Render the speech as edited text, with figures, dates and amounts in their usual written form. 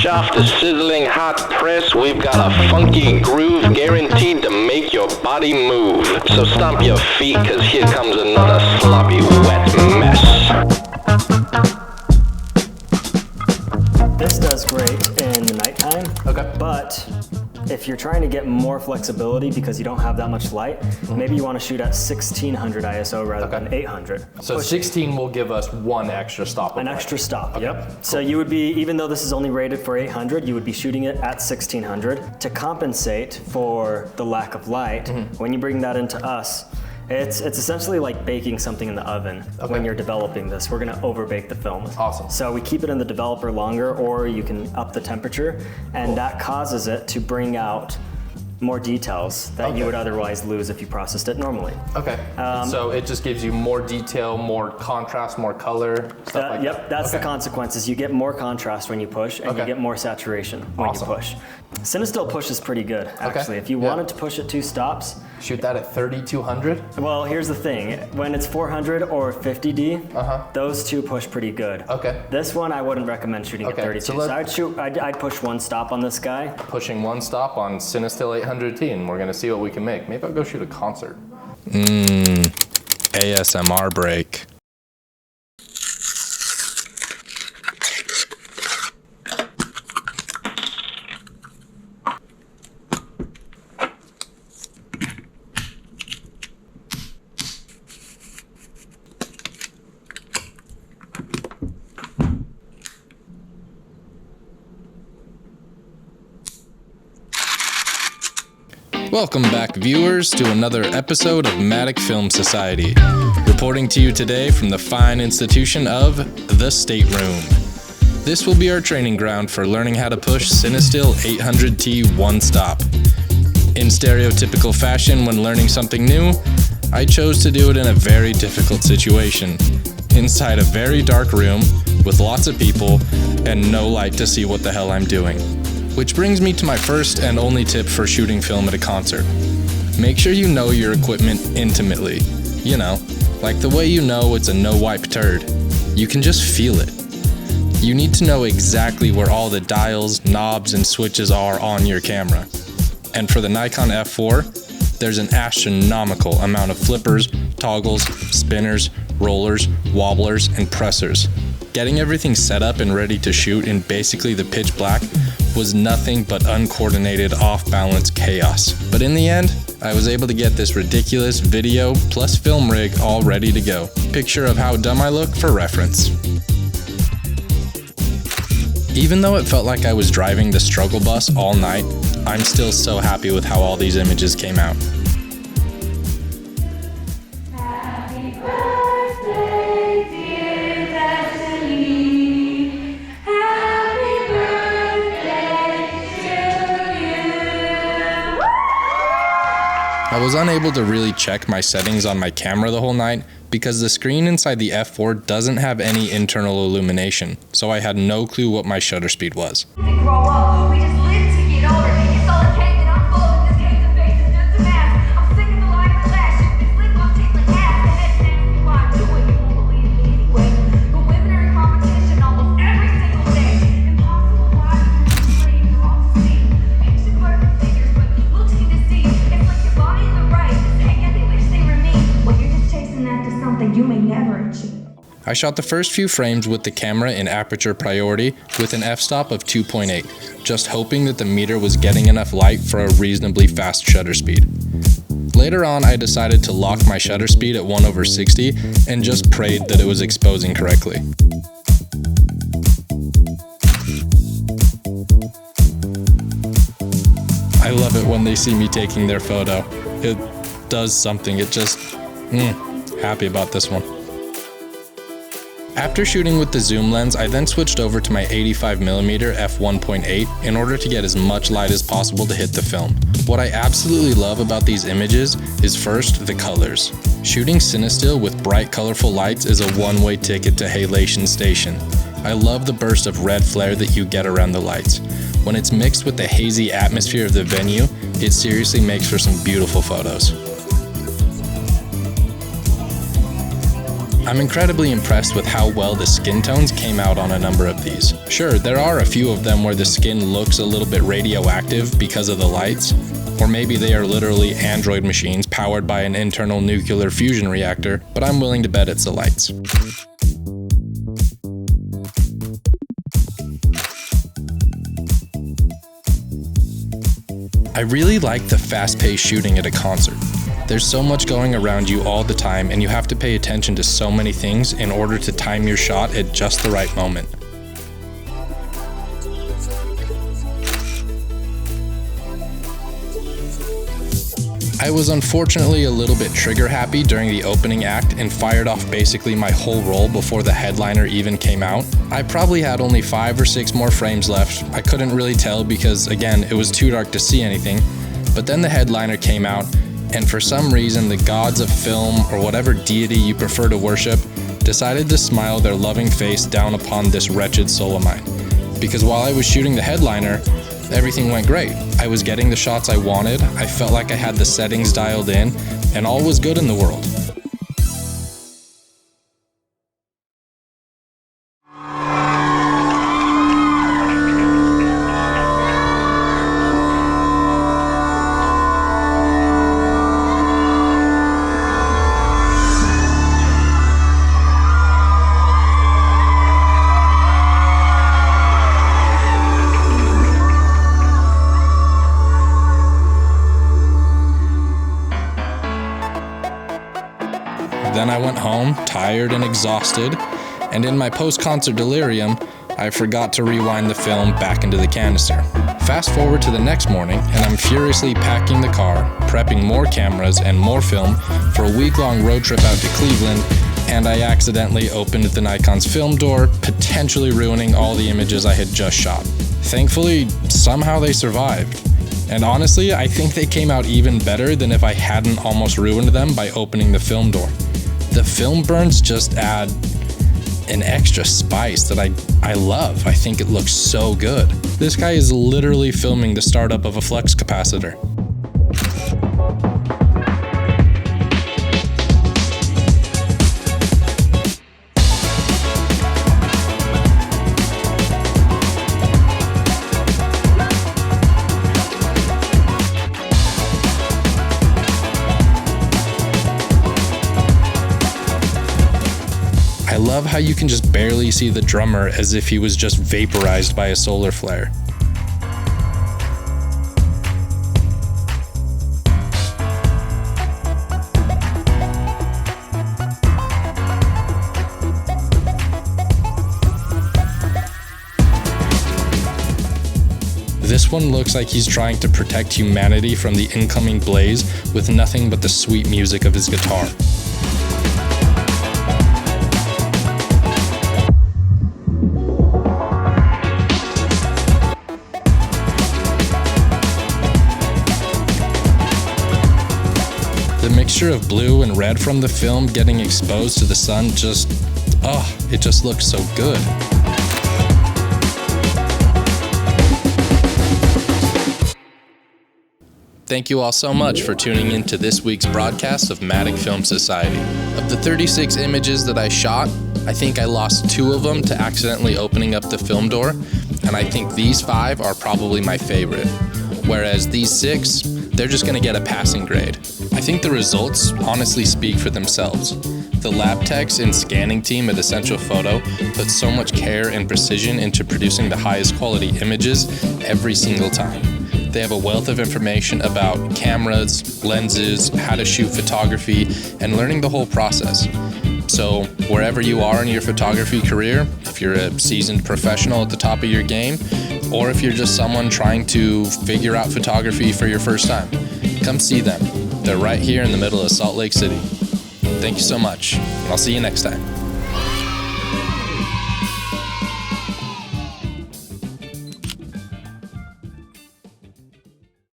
Fresh off the sizzling hot press, we've got a funky groove guaranteed to make your body move. So stomp your feet, cause here comes another sloppy, wet mess. This does great in the nighttime, Okay. but if you're trying to get more flexibility because you don't have that much light, maybe you want to shoot at 1600 ISO rather than 800. So 16 will give us one extra stop. An extra stop, yep. So you would be, even though this is only rated for 800, you would be shooting it at 1600 to compensate for the lack of light. When you bring that into us, it's essentially like baking something in the oven when you're developing this. We're gonna over bake the film. Awesome. So we keep it in the developer longer, or you can up the temperature, and that causes it to bring out more details that you would otherwise lose if you processed it normally. Okay. So it just gives you more detail, more contrast, more color, stuff like Yep, that. that's the consequences. You get more contrast when you push, and you get more saturation when you push. Cinestill pushes pretty good, actually. If you wanted to push it 2 stops, shoot that at 3200. well, here's the thing. When it's 400 or 50D, those two push pretty good. Okay. This one, I wouldn't recommend shooting at 32. So I'd push 1 stop on this guy. Pushing 1 stop on Cinestill 800T, and we're gonna see what we can make. Maybe I'll go shoot a concert. ASMR break. Welcome back, viewers, to another episode of Matic Film Society. Reporting to you today from the fine institution of The Stateroom. This will be our training ground for learning how to push Cinestill 800T 1 stop. In stereotypical fashion when learning something new, I chose to do it in a very difficult situation. Inside a very dark room with lots of people and no light to see what the hell I'm doing. Which brings me to my first and only tip for shooting film at a concert. Make sure you know your equipment intimately. You know, like the way you know it's a no-wipe turd. You can just feel it. You need to know exactly where all the dials, knobs, and switches are on your camera. And for the Nikon F4, there's an astronomical amount of flippers, toggles, spinners, rollers, wobblers, and pressers. Getting everything set up and ready to shoot in basically the pitch black was nothing but uncoordinated, off-balance chaos. But in the end, I was able to get this ridiculous video plus film rig all ready to go. Picture of how dumb I look for reference. Even though it felt like I was driving the struggle bus all night, I'm still so happy with how all these images came out. I was unable to really check my settings on my camera the whole night because the screen inside the F4 doesn't have any internal illumination, so I had no clue what my shutter speed was. I shot the first few frames with the camera in aperture priority with an f-stop of 2.8, just hoping that the meter was getting enough light for a reasonably fast shutter speed. Later on, I decided to lock my shutter speed at 1/60 and just prayed that it was exposing correctly. I love it when they see me taking their photo. It does something, it just, happy about this one. After shooting with the zoom lens, I then switched over to my 85mm f1.8 in order to get as much light as possible to hit the film. What I absolutely love about these images is first, the colors. Shooting Cinestill with bright colorful lights is a one-way ticket to halation station. I love the burst of red flare that you get around the lights. When it's mixed with the hazy atmosphere of the venue, it seriously makes for some beautiful photos. I'm incredibly impressed with how well the skin tones came out on a number of these. Sure, there are a few of them where the skin looks a little bit radioactive because of the lights, or maybe they are literally android machines powered by an internal nuclear fusion reactor, but I'm willing to bet it's the lights. I really like the fast-paced shooting at a concert. There's so much going around you all the time, and you have to pay attention to so many things in order to time your shot at just the right moment. I was unfortunately a little bit trigger happy during the opening act and fired off basically my whole roll before the headliner even came out. I probably had only 5 or 6 more frames left. I couldn't really tell because, again, it was too dark to see anything. But then the headliner came out, and for some reason the gods of film, or whatever deity you prefer to worship, decided to smile their loving face down upon this wretched soul of mine. Because while I was shooting the headliner, everything went great. I was getting the shots I wanted, I felt like I had the settings dialed in, and all was good in the world. Then I went home, tired and exhausted, and in my post-concert delirium, I forgot to rewind the film back into the canister. Fast forward to the next morning, and I'm furiously packing the car, prepping more cameras and more film for a week-long road trip out to Cleveland, and I accidentally opened the Nikon's film door, potentially ruining all the images I had just shot. Thankfully, somehow they survived. And honestly, I think they came out even better than if I hadn't almost ruined them by opening the film door. The film burns just add an extra spice that I love. I think it looks so good. This guy is literally filming the startup of a flux capacitor. I love how you can just barely see the drummer as if he was just vaporized by a solar flare. This one looks like he's trying to protect humanity from the incoming blaze with nothing but the sweet music of his guitar. The mixture of blue and red from the film getting exposed to the sun it just looks so good. Thank you all so much for tuning in to this week's broadcast of Matic Film Society. Of the 36 images that I shot, I think I lost 2 of them to accidentally opening up the film door, and I think these 5 are probably my favorite. Whereas these 6, they're just gonna get a passing grade. I think the results honestly speak for themselves. The lab techs and scanning team at Essential Photo put so much care and precision into producing the highest quality images every single time. They have a wealth of information about cameras, lenses, how to shoot photography, and learning the whole process. So wherever you are in your photography career, if you're a seasoned professional at the top of your game, or if you're just someone trying to figure out photography for your first time, come see them. They're right here in the middle of Salt Lake City. Thank you so much, and I'll see you next time.